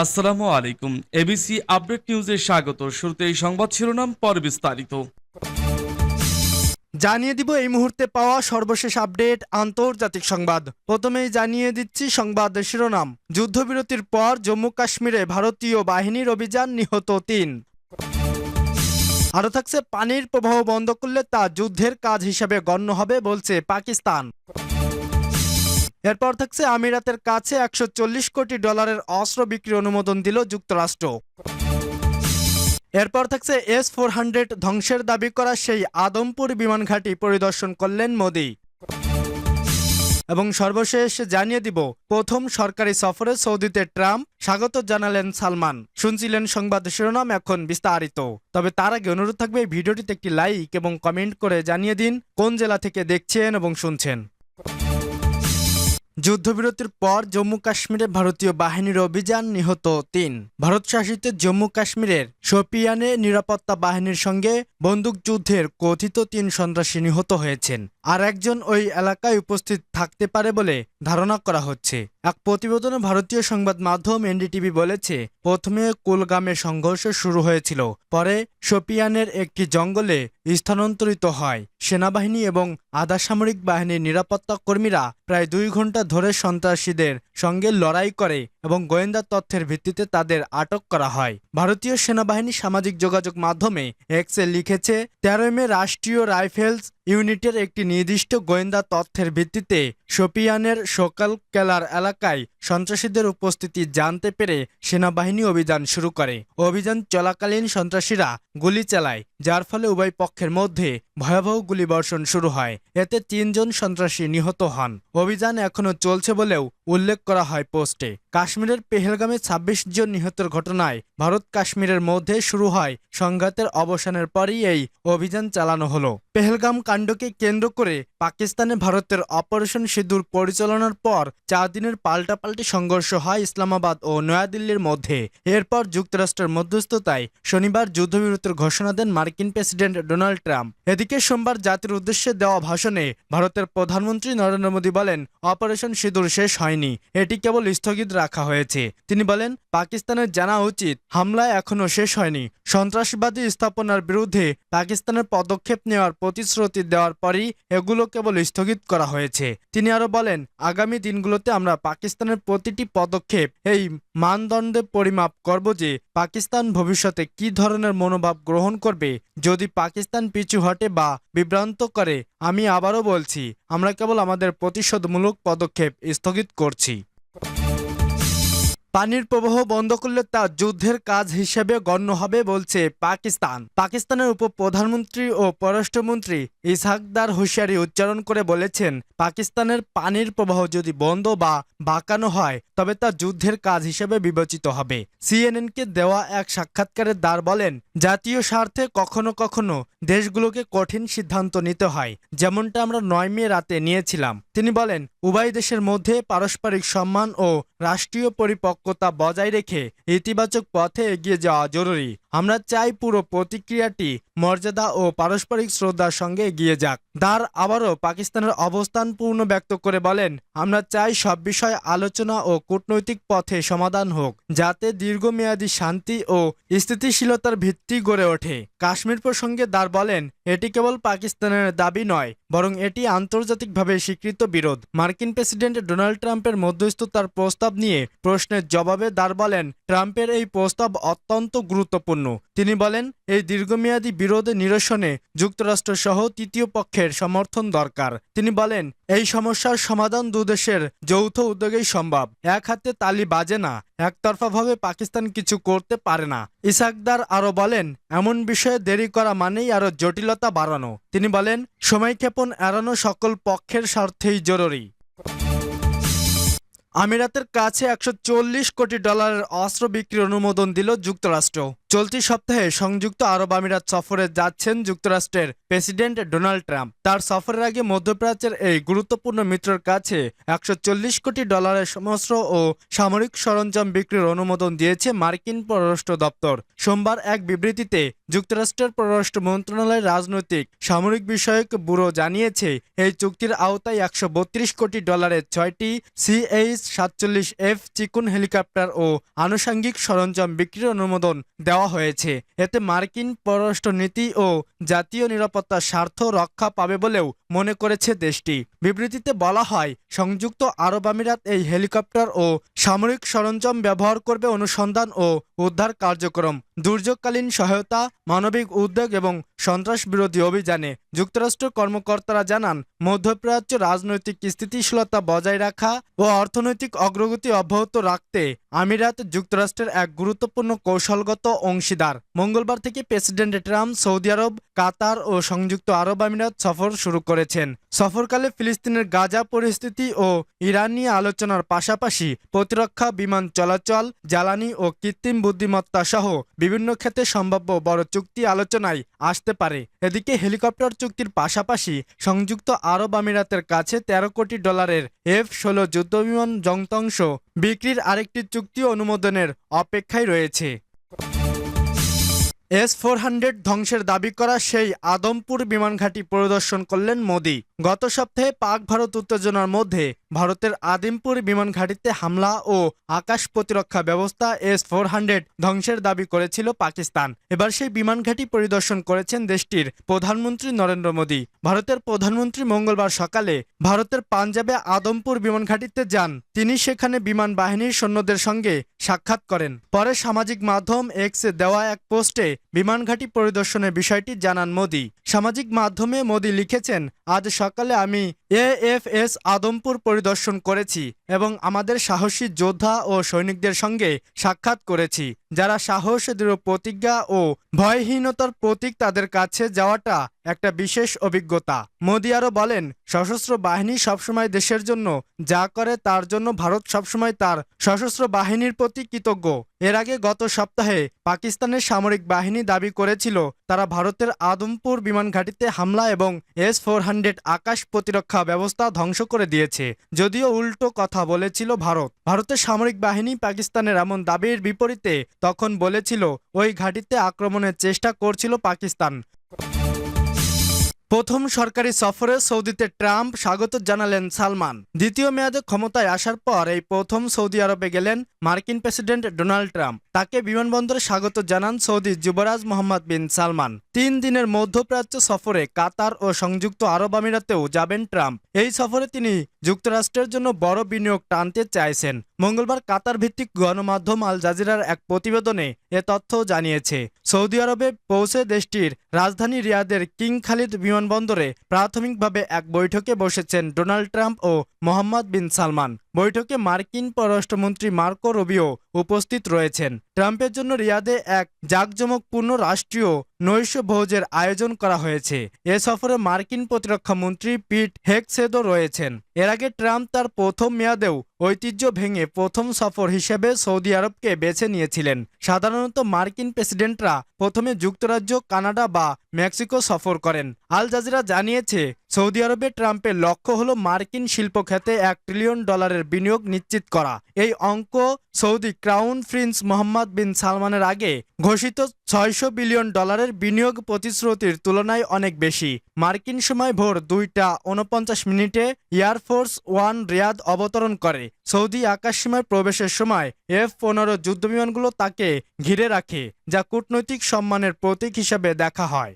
আসসালামু আলাইকুম। ABC update নিউজে স্বাগত। শুরুতেই সংবাদ শিরোনাম, পরে বিস্তারিত। জানিয়ে দিব এই মুহূর্তে পাওয়া সর্বশেষ আপডেট আন্তর্জাতিক সংবাদ। প্রথমেই জানিয়ে দিচ্ছি সংবাদ শিরোনাম। যুদ্ধবিরতির পর জম্মু কাশ্মীরে ভারতীয় বাহিনীর অভিযান, নিহত ৩। আরও থাকছে, পানির প্রবাহ বন্ধ করলে তা যুদ্ধের কাজ হিসেবে গণ্য হবে বলছে পাকিস্তান। এরপর থাকছে, আমিরাতের কাছে $140 কোটি অস্ত্র বিক্রি অনুমোদন দিল যুক্তরাষ্ট্র। এরপর থাকছে, S-400 ধ্বংসের দাবি করা সেই আদমপুর বিমান ঘাঁটি পরিদর্শন করলেন মোদি। এবং সর্বশেষ জানিয়ে দিব, প্রথম সরকারি সফরে সৌদিতে ট্রাম্প, স্বাগত জানালেন সালমান। শুনছিলেন সংবাদ শিরোনাম, এখন বিস্তারিত। তবে তার আগে অনুরোধ থাকবে ভিডিওটিতে একটি লাইক এবং কমেন্ট করে জানিয়ে দিন কোন জেলা থেকে দেখছেন এবং শুনছেন। যুদ্ধবিরতির পর জম্মু কাশ্মীরে ভারতীয় বাহিনীর অভিযান, নিহত ৩। ভারত শাসিত জম্মু কাশ্মীরের শোপিয়ানে নিরাপত্তা বাহিনীর সঙ্গে বন্দুকযুদ্ধের কথিত ৩ সন্ত্রাসী নিহত হয়েছেন। আর একজন ওই এলাকায় উপস্থিত থাকতে পারে বলে ধারণা করা হচ্ছে। এক প্রতিবেদনে ভারতীয় সংবাদ মাধ্যম এনডিটিভি বলেছে, প্রথমে কুলগামে সংঘর্ষ শুরু হয়েছিল, পরে শোপিয়ানের একটি জঙ্গলে স্থানান্তরিত হয়। সেনাবাহিনী এবং আধা সামরিক বাহিনীর নিরাপত্তা কর্মীরা প্রায় 2 ঘন্টা ধরে সন্ত্রাসীদের সঙ্গে লড়াই করে এবং গোয়েন্দা তথ্যের ভিত্তিতে তাদের আটক করা হয়। ভারতীয় সেনাবাহিনী সামাজিক যোগাযোগ মাধ্যমে এক্সে লিখেছে, 13 মে রাষ্ট্রীয় রাইফেলস ইউনিটের একটি নির্দিষ্ট গোয়েন্দা তথ্যের ভিত্তিতে শোপিয়ানের সকাল কেলার এলাকায় সন্ত্রাসীদের উপস্থিতি জানতে পেরে সেনাবাহিনী অভিযান শুরু করে। অভিযান চলাকালীন সন্ত্রাসীরা গুলি চালায়, যার ফলে উভয় পক্ষের মধ্যে ভয়াবহ গুলিবর্ষণ শুরু হয়। এতে 3 জন সন্ত্রাসী নিহত হন। অভিযান এখনও চলছে বলেও উল্লেখ করা হয় পোস্টে। কাশ্মীরের পেহেলগামে 26 জন নিহতের ঘটনায় ভারত কাশ্মীরের মধ্যে শুরু হয় সংঘাতের অবসানের পরই এই অভিযান চালানো হলো। পেহেলগাম কাণ্ডকে কেন্দ্র করে পাকিস্তানে ভারতের অপারেশন সিঁদুর পরিচালনার পর 4 দিনের পাল্টাপাল্টি সংঘর্ষ হয় ইসলামাবাদ ও নয়াদিল্লির মধ্যে। এরপর যুক্তরাষ্ট্রের মধ্যস্থতায় শনিবার যুদ্ধবিরতির ঘোষণা দেন মার্কিন প্রেসিডেন্ট ডোনাল্ড ট্রাম্প। এদিকে সোমবার জাতির উদ্দেশ্যে দেওয়া ভাষণে ভারতের প্রধানমন্ত্রী নরেন্দ্র মোদী বলেন, অপারেশন সিঁদুর শেষ হয়নি, এটি কেবল স্থগিত রাখা হয়েছে। তিনি বলেন, পাকিস্তানের জানা উচিত হামলা এখনও শেষ হয়নি। সন্ত্রাসবাদী স্থাপনার বিরুদ্ধে পাকিস্তানের পদক্ষেপ নেওয়ার প্রতিশ্রুতি দেওয়ার পরই এগুলো কেবল স্থগিত করা হয়েছে। তিনি আরো বলেন, আগামী দিনগুলোতে আমরা পাকিস্তানের প্রতিটি পদক্ষেপ এই মানদণ্ডে পরিমাপ করব যে পাকিস্তান ভবিষ্যতে কি ধরনের মনোভাব গ্রহণ করবে যদি পাকিস্তান পিছু হটে বা বিভ্রান্ত করে। আমি আবারও বলছি, আমরা কেবল আমাদের প্রতিশোধমূলক পদক্ষেপ স্থগিত করছি। পানির প্রবাহ বন্ধ করলে তা যুদ্ধের কাজ হিসেবে গণ্য হবে বলছে পাকিস্তান। পাকিস্তানের উপপ্রধানমন্ত্রী ও পররাষ্ট্রমন্ত্রী ইসহাক দার হুঁশিয়ারি উচ্চারণ করে বলেছেন, পাকিস্তানের পানির প্রবাহ যদি বন্ধ বা বাঁকানো হয় তবে তা যুদ্ধের কাজ হিসেবে বিবেচিত হবে। সিএনএনকে দেওয়া এক সাক্ষাৎকারে দার বলেন, জাতীয় স্বার্থে কখনো কখনো দেশগুলোকে কঠিন সিদ্ধান্ত নিতে হয়, যেমনটা আমরা 9 মে রাতে নিয়েছিলাম। তিনি বলেন, উভয় দেশের মধ্যে পারস্পরিক সম্মান ও রাষ্ট্রীয় পরিপক্কতা বজায় রেখে ইতিবাচক পথে এগিয়ে যাওয়া জরুরি। আমরা চাই পুরো প্রতিক্রিয়াটি মর্যাদা ও পারস্পরিক শ্রদ্ধার সঙ্গে এগিয়ে যাক। দার আবারও পাকিস্তানের অবস্থান পূর্ণ ব্যক্ত করে বলেন, আমরা চাই সব বিষয় আলোচনা ও কূটনৈতিক পথে সমাধান হোক, যাতে দীর্ঘমেয়াদী শান্তি ও স্থিতিশীলতার ভিত্তি গড়ে ওঠে। কাশ্মীর প্রসঙ্গে দার বলেন, এটি কেবল পাকিস্তানের দাবি নয়, বরং এটি আন্তর্জাতিকভাবে স্বীকৃত বিরোধ। মার্কিন প্রেসিডেন্ট ডোনাল্ড ট্রাম্পের মধ্যস্থতার প্রস্তাব নিয়ে প্রশ্নের জবাবে দার বলেন, ট্রাম্পের এই প্রস্তাব অত্যন্ত গুরুত্বপূর্ণ। তিনি বলেন, এই দীর্ঘমেয়াদী বিরোধ নিরসনে যুক্তরাষ্ট্র সহ তৃতীয় পক্ষের সমর্থন দরকার। তিনি বলেন, এই সমস্যার সমাধান দুদেশের যৌথ উদ্যোগেই সম্ভব। এক হাতে তালি বাজে না, একতরফাভাবে পাকিস্তান কিছু করতে পারে না। ইসাকদার আরো বলেন, এমন বিষয়ে দেরি করা মানেই আরো জটিলতা বাড়ানো। তিনি বলেন, সময়ক্ষেপণ এড়ানো সকল পক্ষের স্বার্থেই জরুরি। আমিরাতের কাছে $140 কোটি অস্ত্র বিক্রির অনুমোদন দিল যুক্তরাষ্ট্র। চলতি সপ্তাহে সংযুক্ত আরব আমিরাত সফরে যাচ্ছেন যুক্তরাষ্ট্রের প্রেসিডেন্ট ডোনাল্ড ট্রাম্প। তার সফরের আগে মধ্যপ্রাচ্যের এই গুরুত্বপূর্ণ মিত্রের কাছে ১৪০ কোটি ডলারের সমস্ত ও সামরিক সরঞ্জাম বিক্রির অনুমোদন দিয়েছে মার্কিন পররাষ্ট্র দপ্তর। সোমবার এক বিবৃতিতে যুক্তরাষ্ট্রের পররাষ্ট্র মন্ত্রণালয়ের রাজনৈতিক সামরিক বিষয়ক ব্যুরো জানিয়েছে, এই চুক্তির আওতায় ১৩২ কোটি ডলারের ৬টি CH-৪৭F চিকুন হেলিকপ্টার ও আনুষঙ্গিক সরঞ্জাম বিক্রির অনুমোদন দেওয়া হয়েছে। এতে মার্কিন পররাষ্ট্র নীতি ও জাতীয় নিরাপত্তার স্বার্থ রক্ষা পাবে বলেও মনে করেছে দেশটি। বিবৃতিতে বলা হয়, সংযুক্ত আরব আমিরাত এই হেলিকপ্টার ও সামরিক সরঞ্জাম ব্যবহার করবে অনুসন্ধান ও উদ্ধার কার্যক্রম, দুর্যোগকালীন সহায়তা, মানবিক উদ্যোগ এবং সন্ত্রাস বিরোধী অভিযানে। যুক্তরাষ্ট্রের কর্মকর্তারা জানান, মধ্যপ্রাচ্য রাজনৈতিক স্থিতিশীলতা বজায় রাখা ও অর্থনৈতিক অগ্রগতি অব্যাহত রাখতে আমিরাত যুক্তরাষ্ট্রের এক গুরুত্বপূর্ণ কৌশলগত অংশীদার। মঙ্গলবার থেকে প্রেসিডেন্ট ট্রাম্প সৌদি আরব, কাতার ও সংযুক্ত আরব আমিরাত সফর শুরু করেছেন। সফরকালে ফিলিস্তিনের গাজা পরিস্থিতি ও ইরান নিয়ে আলোচনার পাশাপাশি প্রতিরক্ষা, বিমান চলাচল, জ্বালানি ও কৃত্রিম বুদ্ধিমত্তা সহ বিভিন্ন ক্ষেত্রে সম্ভাব্য বড় চুক্তি আলোচনায় আসতে পারে। এদিকে হেলিকপ্টার চুক্তির পাশাপাশি সংযুক্ত আরব আমিরাতের কাছে ১৩ কোটি ডলারের F-16 যুদ্ধবিমান যন্ত্রাংশ বিক্রির আরেকটি চুক্তি অনুমোদনের অপেক্ষায় রয়েছে। S-400 ধ্বংসের দাবি করা সেই আদমপুর বিমান ঘাঁটি পরিদর্শন করলেন মোদি। গত সপ্তাহে পাক ভারত উত্তেজনার মধ্যে ভারতের আদিমপুর বিমান ঘাঁটিতে হামলা ও আকাশ প্রতিরক্ষা ব্যবস্থা S-400 ধ্বংসের দাবি করেছিল পাকিস্তান। এবার সেই বিমান ঘাঁটি পরিদর্শন করেছেন দেশটির প্রধানমন্ত্রী নরেন্দ্র মোদি। ভারতের প্রধানমন্ত্রী মঙ্গলবার সকালে ভারতের পাঞ্জাবে আদমপুর বিমান ঘাঁটিতে যান। তিনি সেখানে বিমান বাহিনীর সৈন্যদের সঙ্গে সাক্ষাৎ করেন। পরে সামাজিক মাধ্যম এক্সে দেওয়া এক পোস্টে বিমান ঘাঁটি পরিদর্শনের বিষয়টি জানান মোদি। সামাজিক মাধ্যমে মোদি লিখেছেন, আজ সকালে আমি AFS আদমপুর পরিদর্শন করেছি এবং আমাদের সাহসী যোদ্ধা ও সৈনিকদের সঙ্গে সাক্ষাৎ করেছি, যারা সাহস, দৃঢ় প্রতিজ্ঞা ও ভয়হীনতার প্রতীক। তাদের কাছে যাওয়াটা একটা বিশেষ অভিজ্ঞতা। মোদি আরও বলেন, সশস্ত্র বাহিনী সবসময় দেশের জন্য যা করে তার জন্য ভারত সবসময় তার সশস্ত্র বাহিনীর প্রতি কৃতজ্ঞ। এর আগে গত সপ্তাহে পাকিস্তানের সামরিক বাহিনী দাবি করেছিল, তারা ভারতের আদমপুর বিমান ঘাঁটিতে হামলা এবং S-400 আকাশ প্রতিরক্ষা ব্যবস্থা ধ্বংস করে দিয়েছে। যদিও উল্টো কথা বলেছিল ভারত। ভারতের সামরিক বাহিনী পাকিস্তানের এমন দাবির বিপরীতে তখন বলেছিল, ওই ঘাঁটিতে আক্রমণের চেষ্টা করছিল পাকিস্তান। প্রথম সরকারি সফরে সৌদিতে ট্রাম্প স্বাগত জানালেন সালমান। দ্বিতীয় মেয়াদে ক্ষমতায় আসার পর এই প্রথম সৌদি আরবে গেলেন মার্কিন প্রেসিডেন্ট ডোনাল্ড ট্রাম্প। তাকে বিমানবন্দরে স্বাগত জানান সৌদি যুবরাজ মোহাম্মদ বিন সালমান। 3 দিনের মধ্যপ্রাচ্য সফরে কাতার ও সংযুক্ত আরব আমিরাতেও যাবেন ট্রাম্প। এই সফরে তিনি যুক্তরাষ্ট্রের জন্য বড় বিনিয়োগ টানতে চাইছেন। মঙ্গলবার কাতার ভিত্তিক গণমাধ্যম আল জাজিরার এক প্রতিবেদনে এ তথ্য জানিয়েছে। সৌদি আরবে পৌঁছে দেশটির রাজধানী রিয়াদের কিং খালিদ বিমানবন্দরে প্রাথমিকভাবে এক বৈঠকে বসেছেন ডোনাল্ড ট্রাম্প ও মোহাম্মদ বিন সালমান। বৈঠকে মার্কিন পররাষ্ট্রমন্ত্রী মার্কো রুবিও উপস্থিত রয়েছেন। ট্রাম্পের জন্য রিয়াদে এক জাঁকজমকপূর্ণ রাষ্ট্রীয় নৈশ ভোজের আয়োজন করা হয়েছে। এ সফরে মার্কিন প্রতিরক্ষা মন্ত্রী পিট হেগসেদও রয়েছেন। এর আগে ট্রাম্প তার প্রথম মেয়াদেও ঐতিহ্য ভেঙে প্রথম সফর হিসেবে সৌদি আরবকে বেছে নিয়েছিলেন। সাধারণত মার্কিন প্রেসিডেন্টরা প্রথমে যুক্তরাজ্য, কানাডা বা মেক্সিকো সফর করেন। আল জাজিরা জানিয়েছে, সৌদি আরবে ট্রাম্পের লক্ষ্য হলো মার্কিন শিল্প খাতে $1 ট্রিলিয়ন বিনিয়োগ নিশ্চিত করা। এই অঙ্ক সৌদি ক্রাউন প্রিন্স মোহাম্মদ বিন সালমানের আগে ঘোষিত $600 বিলিয়ন বিনিয়োগ প্রতিশ্রুতির তুলনায় অনেক বেশি। মার্কিন সময় ভোর 2টা 49 এয়ারফোর্স ওয়ান রিয়াদ অবতরণ করে। সৌদি আকাশসীমায় প্রবেশের সময় F-15 যুদ্ধবিমানগুলো তাকে ঘিরে রাখে, যা কূটনৈতিক সম্মানের প্রতীক হিসেবে দেখা হয়।